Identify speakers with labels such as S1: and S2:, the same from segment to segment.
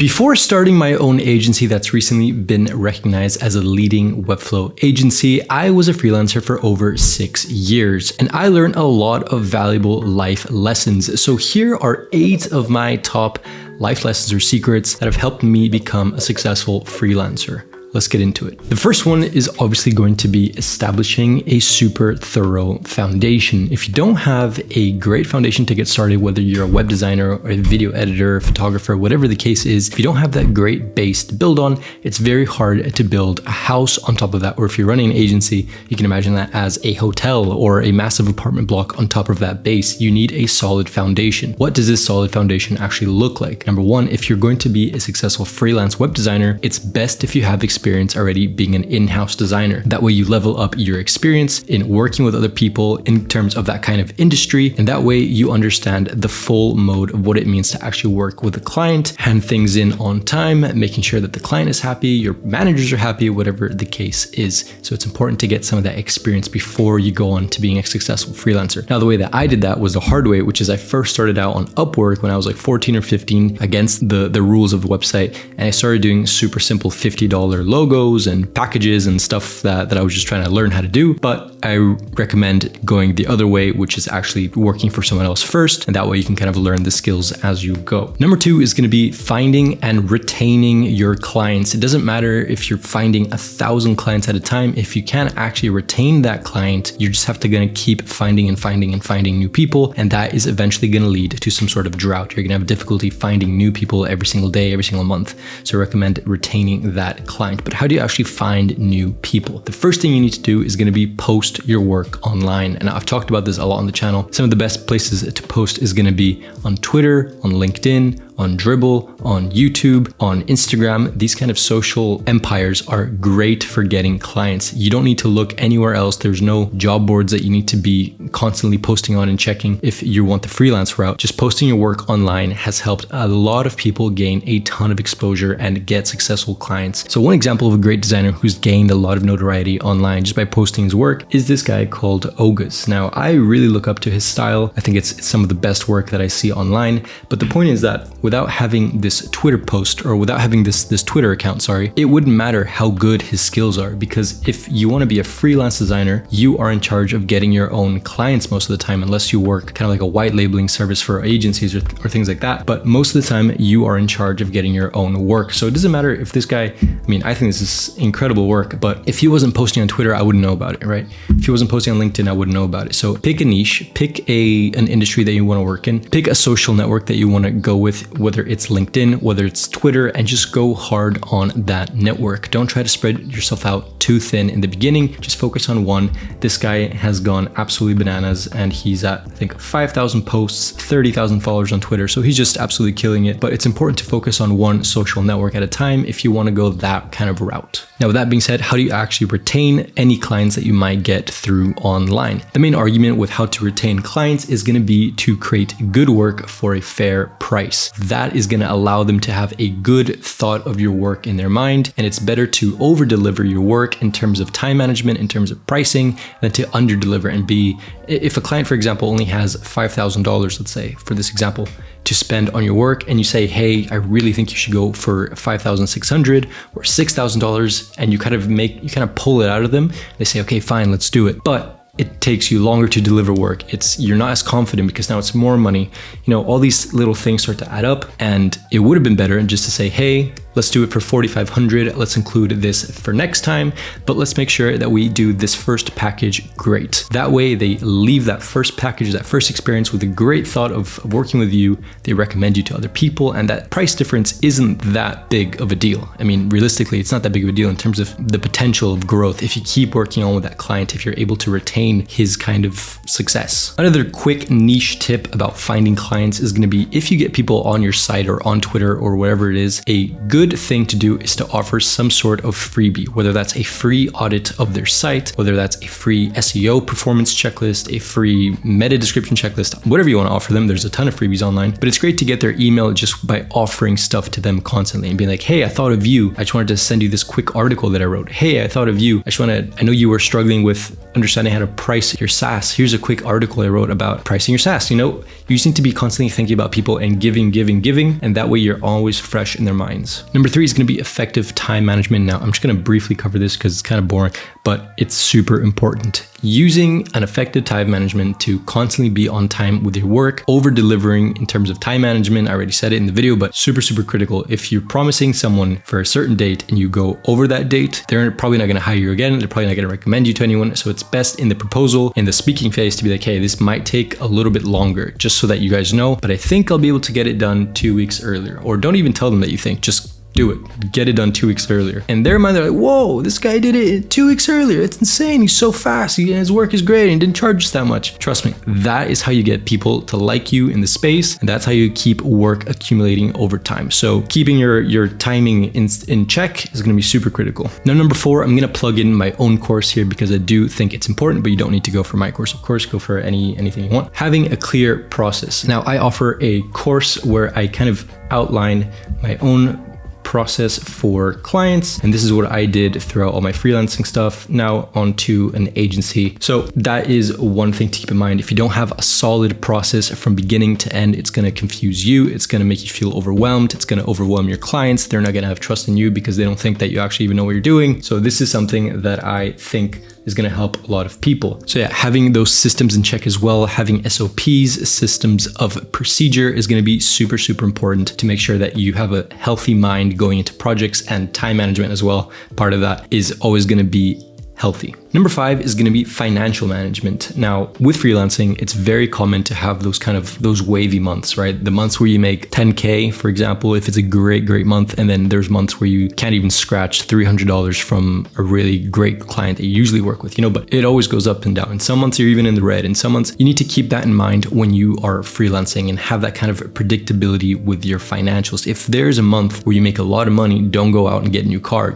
S1: Before starting my own agency that's recently been recognized as a leading Webflow agency, I was a freelancer for over 6 years, and I learned a lot of valuable life lessons. So here are 8 of my top life lessons or secrets that have helped me become a successful freelancer. Let's get into it. The first one is obviously going to be establishing a super thorough foundation. If you don't have a great foundation to get started, whether you're a web designer or a video editor, photographer, whatever the case is, if you don't have that great base to build on, it's very hard to build a house on top of that. Or if you're running an agency, you can imagine that as a hotel or a massive apartment block on top of that base. You need a solid foundation. What does this solid foundation actually look like? Number one, if you're going to be a successful freelance web designer, it's best if you have experience already being an in-house designer. That way you level up your experience in working with other people in terms of that kind of industry, and that way you understand the full mode of what it means to actually work with a client, hand things in on time, making sure that the client is happy, your managers are happy, whatever the case is. So it's important to get some of that experience before you go on to being a successful freelancer. Now, the way that I did that was the hard way, which is I first started out on Upwork when I was like 14 or 15 against the rules of the website, and I started doing super simple $50 logos and packages and stuff that I was just trying to learn how to do. But I recommend going the other way, which is actually working for someone else first, and that way you can kind of learn the skills as you go. Number 2 is going to be finding and retaining your clients. It doesn't matter if you're finding 1,000 clients at a time. If you can't actually retain that client, you just have to keep finding and finding and finding new people, and that is eventually going to lead to some sort of drought. You're going to have difficulty finding new people every single day, every single month. So I recommend retaining that client. But how do you actually find new people? The first thing you need to do is going to be post your work online. And I've talked about this a lot on the channel. Some of the best places to post is going to be on Twitter, on LinkedIn, on Dribbble, on YouTube, on Instagram. These kind of social empires are great for getting clients. You don't need to look anywhere else. There's no job boards that you need to be constantly posting on and checking if you want the freelance route. Just posting your work online has helped a lot of people gain a ton of exposure and get successful clients. So one example of a great designer who's gained a lot of notoriety online just by posting his work is this guy called Ogus. Now, I really look up to his style. I think it's some of the best work that I see online. But the point is that without having this Twitter post or without having this Twitter account, it wouldn't matter how good his skills are, because if you want to be a freelance designer, you are in charge of getting your own clients most of the time, unless you work kind of like a white labeling service for agencies or things like that. But most of the time you are in charge of getting your own work. So it doesn't matter if this guy, I think this is incredible work, but if he wasn't posting on Twitter, I wouldn't know about it, right? If he wasn't posting on LinkedIn, I wouldn't know about it. So pick a niche, pick an industry that you want to work in, pick a social network that you want to go with, whether it's LinkedIn, whether it's Twitter, and just go hard on that network. Don't try to spread yourself out too thin in the beginning. Just focus on one. This guy has gone absolutely bananas, and he's at, I think, 5,000 posts, 30,000 followers on Twitter. So he's just absolutely killing it. But it's important to focus on one social network at a time if you want to go that kind of route. Now, with that being said, how do you actually retain any clients that you might get through online? The main argument with how to retain clients is going to be to create good work for a fair price. That is going to allow them to have a good thought of your work in their mind, and it's better to over deliver your work in terms of time management, in terms of pricing, than to under deliver and be, if a client, for example, only has $5,000, let's say, for this example, to spend on your work, and you say, hey, I really think you should go for $5,600 or $6,000, and you kind of pull it out of them. They say, okay, fine, let's do it. But it takes you longer to deliver work. You're not as confident because now it's more money. All these little things start to add up, and it would have been better just to say, hey, let's do it for $4,500. Let's include this for next time, but let's make sure that we do this first package great. That way they leave that first package, that first experience with a great thought of working with you. They recommend you to other people, and that price difference isn't that big of a deal. Realistically, it's not that big of a deal in terms of the potential of growth if you keep working on with that client, if you're able to retain his kind of success. Another quick niche tip about finding clients is going to be, if you get people on your site or on Twitter or wherever it is, a good thing to do is to offer some sort of freebie, whether that's a free audit of their site, whether that's a free SEO performance checklist, a free meta description checklist, whatever you want to offer them. There's a ton of freebies online, but it's great to get their email just by offering stuff to them constantly and being like, hey, I thought of you. I just wanted to send you this quick article that I wrote. Hey, I thought of you. I know you were struggling with understanding how to price your SaaS. Here's a quick article I wrote about pricing your SaaS. You just need to be constantly thinking about people and giving, and that way you're always fresh in their minds. Number 3 is going to be effective time management. Now, I'm just going to briefly cover this because it's kind of boring, but it's super important. Using an effective time management to constantly be on time with your work, over delivering in terms of time management. I already said it in the video, but super, super critical. If you're promising someone for a certain date and you go over that date, they're probably not going to hire you again. They're probably not going to recommend you to anyone. So it's best in the proposal, in the speaking phase, to be like, hey, this might take a little bit longer, just so that you guys know, but I think I'll be able to get it done 2 weeks earlier. Or don't even tell them that you think, just do it. Get it done 2 weeks earlier. And their mind, they're like, whoa, this guy did it 2 weeks earlier. It's insane. He's so fast. His work is great and didn't charge us that much. Trust me, that is how you get people to like you in the space. And that's how you keep work accumulating over time. So keeping your timing in check is going to be super critical. Now, number 4, I'm going to plug in my own course here because I do think it's important, but you don't need to go for my course. Of course, go for anything you want. Having a clear process. Now, I offer a course where I kind of outline my own process for clients, and this is what I did throughout all my freelancing stuff, now onto an agency. So that is one thing to keep in mind. If you don't have a solid process from beginning to end, it's going to confuse you, it's going to make you feel overwhelmed, it's going to overwhelm your clients. They're not going to have trust in you because they don't think that you actually even know what you're doing. So this is something that I think is going to help a lot of people. So yeah, having those systems in check as well, having SOPs, systems of procedure, is going to be super, super important to make sure that you have a healthy mind going into projects, and time management as well. Part of that is always going to be healthy. Number 5 is going to be financial management. Now, with freelancing, it's very common to have those wavy months, right? The months where you make 10K, for example, if it's a great month, and then there's months where you can't even scratch $300 from a really great client that you usually work with, but it always goes up and down. And some months you're even in the red, and some months you need to keep that in mind when you are freelancing and have that kind of predictability with your financials. If there's a month where you make a lot of money, don't go out and get a new car,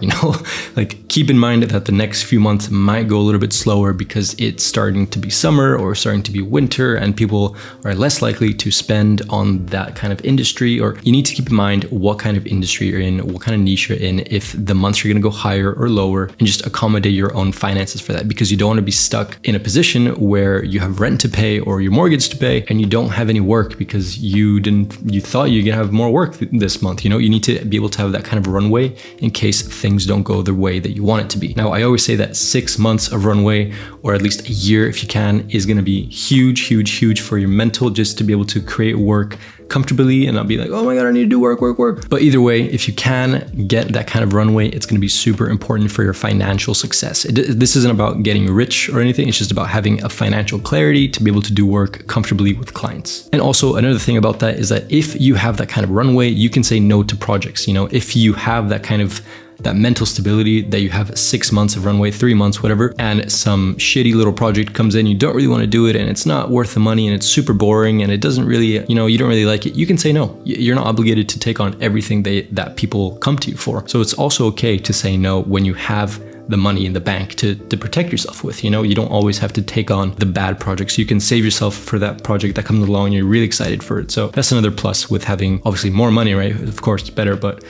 S1: like keep in mind that the next few months might go a little bit slower because it's starting to be summer or starting to be winter, and people are less likely to spend on that kind of industry. Or you need to keep in mind what kind of industry you're in, what kind of niche you're in, if the months are going to go higher or lower, and just accommodate your own finances for that, because you don't want to be stuck in a position where you have rent to pay or your mortgage to pay and you don't have any work because you thought you're gonna have more work this month. You need to be able to have that kind of runway in case things don't go the way that you want it to be. Now, I always say that 6 months of runway, or at least a year if you can, is going to be huge for your mental, just to be able to create work comfortably and not be like, oh my God, I need to do work. But either way, if you can get that kind of runway, it's going to be super important for your financial success. This isn't about getting rich or anything. It's just about having a financial clarity to be able to do work comfortably with clients. And also another thing about that is that if you have that kind of runway, you can say no to projects. If you have that kind of that mental stability, that you have 6 months of runway, 3 months, whatever, and some shitty little project comes in, you don't really want to do it, and it's not worth the money, and it's super boring, and it doesn't really, you don't really like it, you can say no. You're not obligated to take on everything that people come to you for. So it's also okay to say no when you have the money in the bank to protect yourself with. You don't always have to take on the bad projects. You can save yourself for that project that comes along and you're really excited for it. So that's another plus with having obviously more money, right? Of course, it's better, but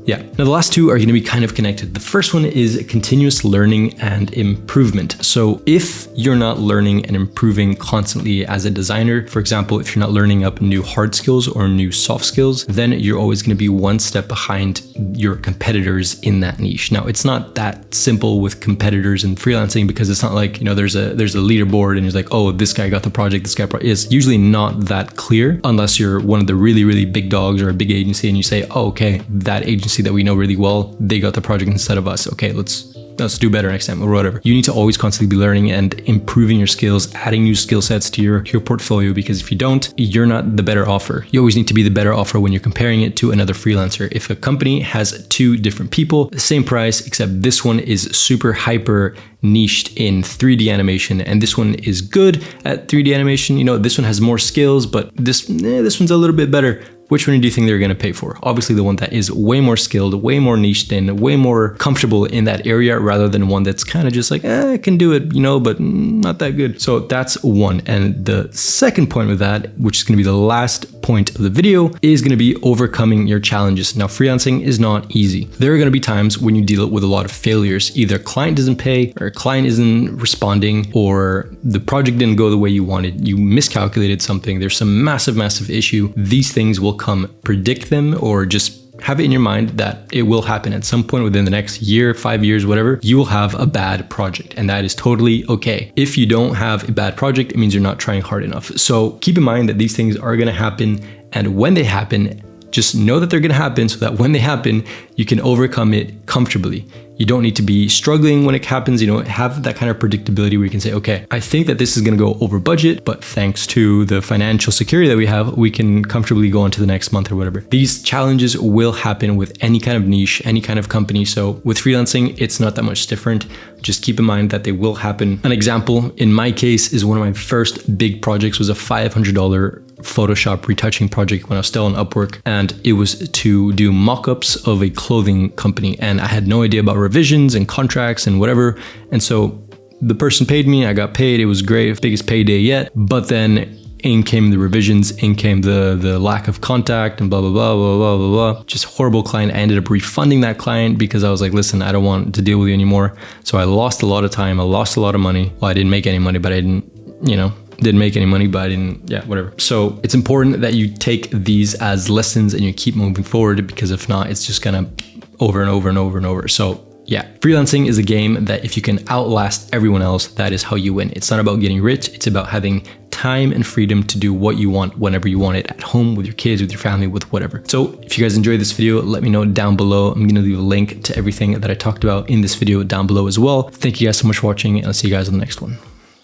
S1: yeah. Now, the last two are going to be kind of connected. The first one is continuous learning and improvement. So if you're not learning and improving constantly as a designer, for example, if you're not learning up new hard skills or new soft skills, then you're always going to be one step behind your competitors in that niche. Now, it's not that simple with competitors in freelancing, because it's not like, there's a leaderboard and it's like, oh, this guy got the project, this guy it's usually not that clear, unless you're one of the really big dogs or a big agency and you say, oh, okay, that agency that we know really well, they got the project instead of us. Okay, let's do better next time, or whatever. You need to always constantly be learning and improving your skills, adding new skill sets to your portfolio, because if you don't, you're not the better offer. You always need to be the better offer when you're comparing it to another freelancer. If a company has 2 different people, the same price, except this one is super hyper niched in 3D animation and this one is good at 3D animation, this one has more skills, but this one's a little bit better. Which one do you think they're going to pay for? Obviously the one that is way more skilled, way more niched in, way more comfortable in that area, rather than one that's kind of just like, I can do it, but not that good. So that's one. And the second point with that, which is going to be the last point of the video is going to be overcoming your challenges. Now, freelancing is not easy. There are going to be times when you deal with a lot of failures. Either a client doesn't pay, or a client isn't responding, or the project didn't go the way you wanted. You miscalculated something. There's some massive issue. These things will come. Predict them, or just have it in your mind that it will happen at some point within the next year, 5 years, whatever. You will have a bad project, and that is totally okay. If you don't have a bad project, it means you're not trying hard enough. So keep in mind that these things are going to happen, and when they happen, just know that they're going to happen, so that when they happen, you can overcome it comfortably. You don't need to be struggling when it happens. You know, have that kind of predictability where you can say, okay, I think that this is going to go over budget, but thanks to the financial security that we have, we can comfortably go on to the next month or whatever. These challenges will happen with any kind of niche, any kind of company. So with freelancing, it's not that much different. Just keep in mind that they will happen. An example in my case is one of my first big projects was a $500 Photoshop retouching project when I was still on Upwork, and it was to do mock-ups of a clothing company, and I had no idea about revisions and contracts and whatever. And so the person paid me, I got paid, it was great, biggest payday yet. But then in came the revisions, in came the lack of contact and blah, blah, blah, blah, blah, blah, blah. Just horrible client. I ended up refunding that client because I was like, listen, I don't want to deal with you anymore. So I lost a lot of time, I lost a lot of money. Well, I didn't make any money, but I didn't, didn't make any money, but I didn't, whatever. So it's important that you take these as lessons and you keep moving forward, because if not, it's just gonna over and over and over and over. So yeah, freelancing is a game that if you can outlast everyone else, that is how you win. It's not about getting rich. It's about having time and freedom to do what you want whenever you want it, at home, with your kids, with your family, with whatever. So if you guys enjoyed this video, let me know down below. I'm gonna leave a link to everything that I talked about in this video down below as well. Thank you guys so much for watching, and I'll see you guys on the next one.